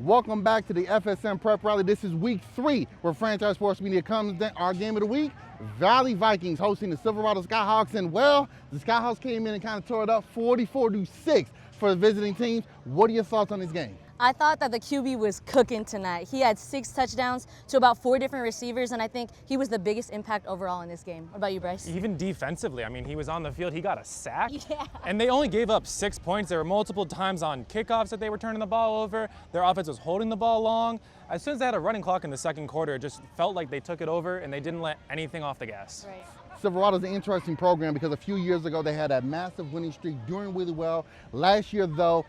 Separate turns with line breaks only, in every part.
Welcome back to the FSM Prep Rally. This is week 3 where Franchise Sports Media comes. Our game of the week, Valley Vikings hosting the Silverado Skyhawks. And well, the Skyhawks came in and kind of tore it up 44-6 for the visiting teams. What are your thoughts on this game?
I thought that the QB was cooking tonight. He had 6 touchdowns to about 4 different receivers, and I think he was the biggest impact overall in this game. What about you, Bryce?
Even defensively, I mean, he was on the field, he got a sack.
Yeah.
And they only gave up 6 points. There were multiple times on kickoffs that they were turning the ball over. Their offense was holding the ball long. As soon as they had a running clock in the second quarter, it just felt like they took it over and they didn't let anything off the gas.
Right.
Silverado's an interesting program because a few years ago they had a massive winning streak, doing really well. Last year, though,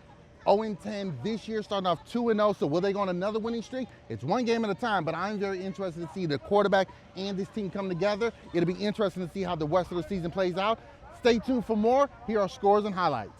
0-10. This year, starting off 2-0. So will they go on another winning streak? It's one game at a time, but I'm very interested to see the quarterback and this team come together. It'll be interesting to see how the rest of the season plays out. Stay tuned for more. Here are scores and highlights.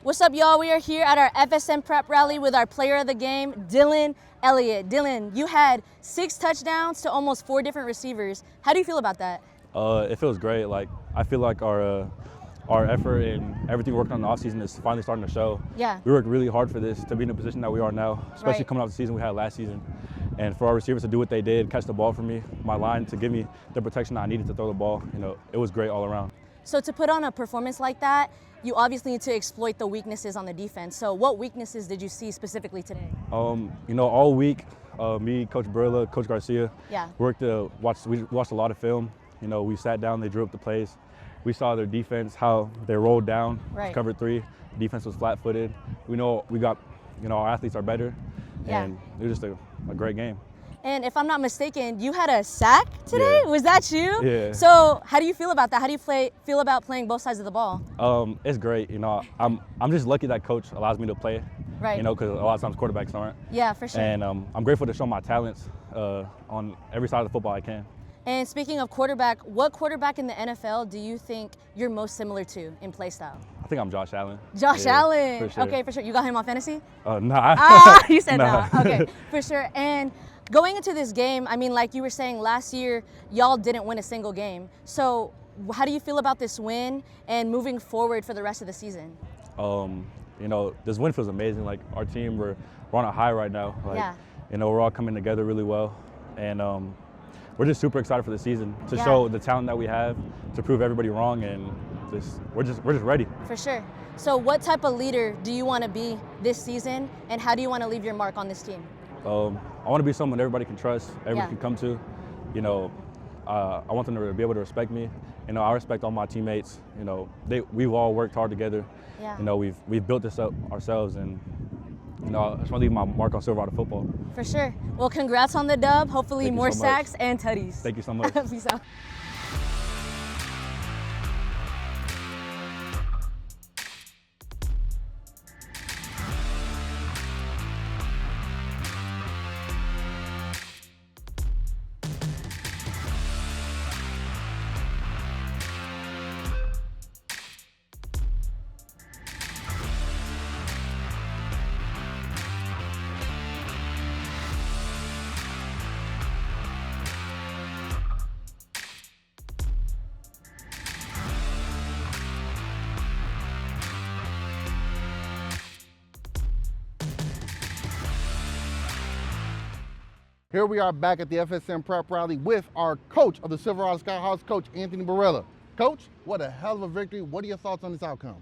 What's up, y'all? We are here at our FSM Prep Rally with our player of the game, Dylan Elliott. Dylan, you had 6 touchdowns to almost 4 different receivers. How do you feel about that?
It feels great. Like, I feel like our effort and everything we worked on in the offseason is finally starting to show.
Yeah.
We worked really hard for this to be in the position that we are now, especially
Right.
coming off the season we had last season. And for our receivers to do what they did, catch the ball for me, my line to give me the protection I needed to throw the ball, it was great all around.
So to put on a performance like that, you obviously need to exploit the weaknesses on the defense. So what weaknesses did you see specifically today?
All week, me, Coach Burla, Coach Garcia,
Yeah.
we watched a lot of film. We sat down, they drew up the plays. We saw their defense, how they rolled down,
Right.
covered 3. The defense was flat-footed. We know we got, our athletes are better,
Yeah.
and it was just a great game.
And if I'm not mistaken, you had a sack today?
Yeah.
Was that you?
Yeah.
So how do you feel about that? How do you feel about playing both sides of the ball?
It's great. I'm just lucky that coach allows me to play.
Right.
Because a lot of times quarterbacks aren't.
Yeah, for sure.
And I'm grateful to show my talents on every side of the football I can.
And speaking of quarterback, what quarterback in the NFL do you think you're most similar to in play style?
I think I'm Josh Allen.
Josh
Yeah,
Allen.
for sure.
Okay, for sure. You got him on fantasy?
Nah.
You said
Nah.
no. Okay, for sure. And going into this game, I mean, like you were saying, last year, y'all didn't win a single game. So how do you feel about this win and moving forward for the rest of the season?
This win feels amazing. Like, our team, we're on a high right now. Like,
Yeah.
We're all coming together really well. And we're just super excited for the season to
Yeah.
show the talent that we have, to prove everybody wrong, and we're just ready.
For sure. So what type of leader do you want to be this season, and how do you want to leave your mark on this team?
I want to be someone everybody can trust, everybody
Yeah.
can come to. I want them to be able to respect me. I respect all my teammates. We've all worked hard together.
Yeah.
We've built this up ourselves, and I just want to leave my mark on Silverado football.
For sure. Well, congrats on the dub. Hopefully
Thank you
more
so much.
sacks and tutties.
Thank you so much.
Peace out.
Here we are back at the FSM prep rally with our coach of the Silverado Skyhawks, Coach Anthony Barilla. Coach, what a hell of a victory. What are your thoughts on this outcome?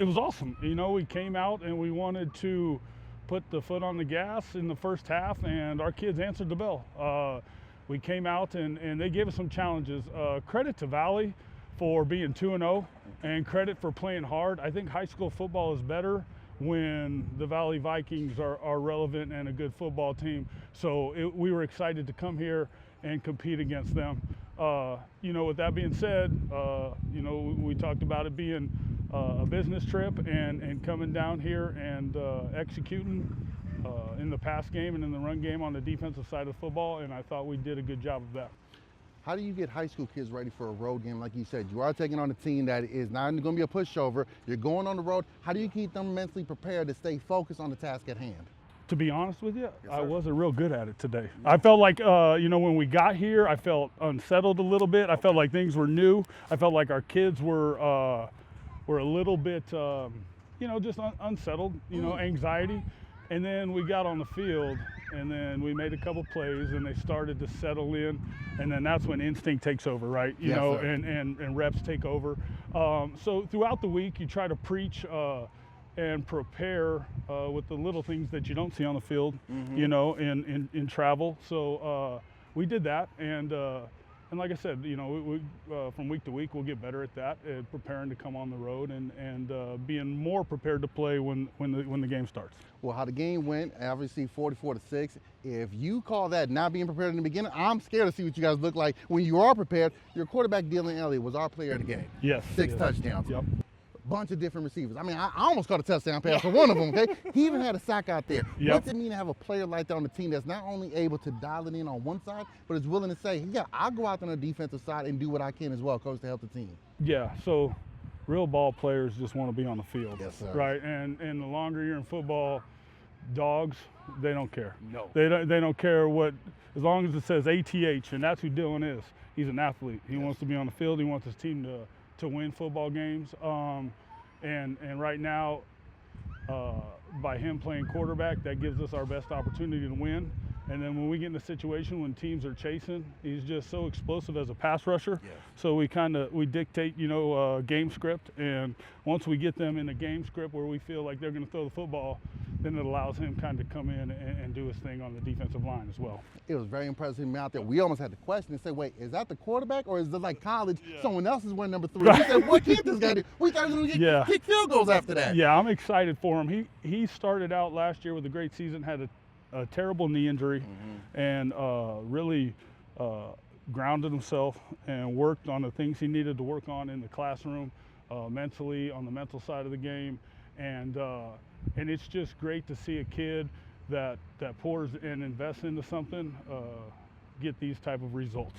It was awesome. You know, we came out and we wanted to put the foot on the gas in the first half, and our kids answered the bell. We came out and they gave us some challenges. Credit to Valley for being 2-0, and credit for playing hard. I think high school football is better when the Valley Vikings are relevant and a good football team. So we were excited to come here and compete against them. You know, with that being said, you know, we talked about it being a business trip and coming down here and executing in the pass game and in the run game on the defensive side of football, and I thought we did a good job of that.
How do you get high school kids ready for a road game? Like you said, you are taking on a team that is not going to be a pushover. You're going on the road. How do you keep them mentally prepared to stay focused on the task at hand?
To be honest with you,
Yes,
I wasn't real good at it today. I felt like, you know, when we got here, I felt unsettled a little bit. I felt like things were new. I felt like our kids were a little bit, you know, just unsettled, you know, anxiety. And then we got on the field, and then we made a couple plays, and they started to settle in, and then that's when instinct takes over, right? You
Yes,
know,
sir.
and reps take over. So throughout the week, you try to preach and prepare with the little things that you don't see on the field, you know, in travel. So we did that, and like I said, you know, we from week to week we'll get better at that, preparing to come on the road and being more prepared to play when the game starts.
Well, how the game went, obviously 44-6. If you call that not being prepared in the beginning, I'm scared to see what you guys look like when you are prepared. Your quarterback, Dylan Elliott, was our player of the game.
Yes.
6
yes.
touchdowns.
Yep.
Bunch of different receivers. I mean, I almost caught a touchdown pass for one of them, okay? He even had a sack out there.
Yep.
What's it mean to have a player like that on the team that's not only able to dial it in on one side, but is willing to say, yeah, I'll go out on the defensive side and do what I can as well, coach, to help the team?
Yeah. So real ball players just want to be on the field.
Yes, sir.
Right. And the longer you're in football, dogs, they don't care.
No.
They don't care what, as long as it says ATH, and that's who Dylan is. He's an athlete. He wants to be on the field. He wants his team to win football games. And right now, by him playing quarterback, that gives us our best opportunity to win. And then when we get in a situation when teams are chasing, he's just so explosive as a pass rusher.
Yeah.
So we dictate, you know, game script. And once we get them in a game script where we feel like they're going to throw the football, then it allows him kind of come in and do his thing on the defensive line as well.
It was very impressive him out there. We almost had to question and say, wait, is that the quarterback or is it like college?
Yeah.
Someone else is wearing number 3. We said, what can't this guy do? We thought he was going to kick field goals after that.
Yeah, I'm excited for him. He started out last year with a great season, had a terrible knee injury, and really grounded himself and worked on the things he needed to work on in the classroom, mentally, on the mental side of the game. And it's just great to see a kid that pours and invests into something get these type of results.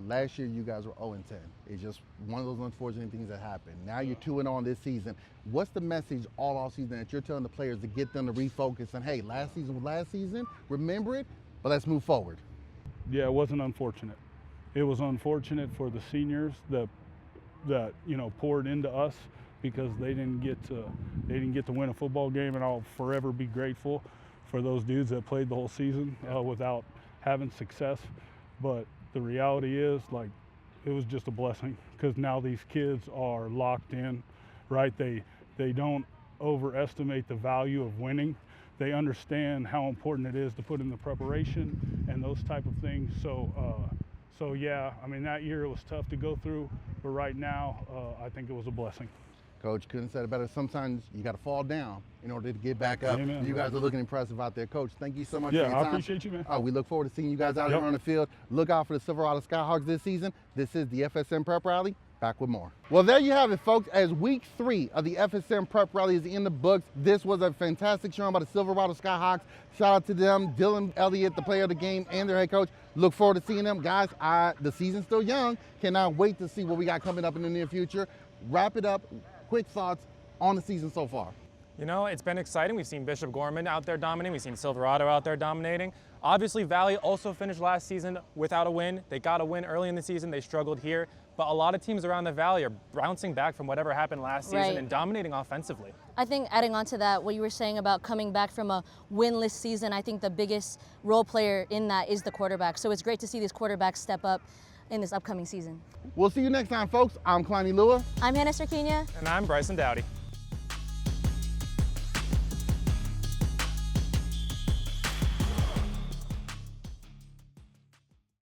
Last year, you guys were 0-10. It's just one of those unfortunate things that happened. Now you're 2-0 this season. What's the message all off season that you're telling the players to get them to refocus and, hey, last season was last season, remember it, but let's move forward?
Yeah, it wasn't unfortunate. It was unfortunate for the seniors that you know poured into us because they didn't get to win a football game, and I'll forever be grateful for those dudes that played the whole season without having success. But the reality is, like, it was just a blessing because now these kids are locked in, right? They don't overestimate the value of winning. They understand how important it is to put in the preparation and those type of things. So yeah, I mean, that year it was tough to go through, but right now I think it was a blessing.
Coach, couldn't have said it better. Sometimes you got to fall down in order to get back up.
Amen.
You guys are looking impressive out there. Coach, thank you so much for your
Yeah,
time.
I appreciate you, man.
We look forward to seeing you guys out here on the field. Look out for the Silverado Skyhawks this season. This is the FSM Prep Rally. Back with more. Well, there you have it, folks. As week 3 of the FSM Prep Rally is in the books, this was a fantastic showing by the Silverado Skyhawks. Shout out to them, Dylan Elliott, the player of the game, and their head coach. Look forward to seeing them. Guys, the season's still young. Cannot wait to see what we got coming up in the near future. Wrap it up. Quick thoughts on the season so far.
You know, it's been exciting. We've seen Bishop Gorman out there dominating. We've seen Silverado out there dominating. Obviously, Valley also finished last season without a win. They got a win early in the season. They struggled here. But a lot of teams around the Valley are bouncing back from whatever happened last season
Right.
and dominating offensively.
I think adding on to that, what you were saying about coming back from a winless season, I think the biggest role player in that is the quarterback. So it's great to see these quarterbacks step up in this upcoming season.
We'll see you next time, folks. I'm Kalani Lua.
I'm Hanna Serquina.
And I'm Bryson Doughty.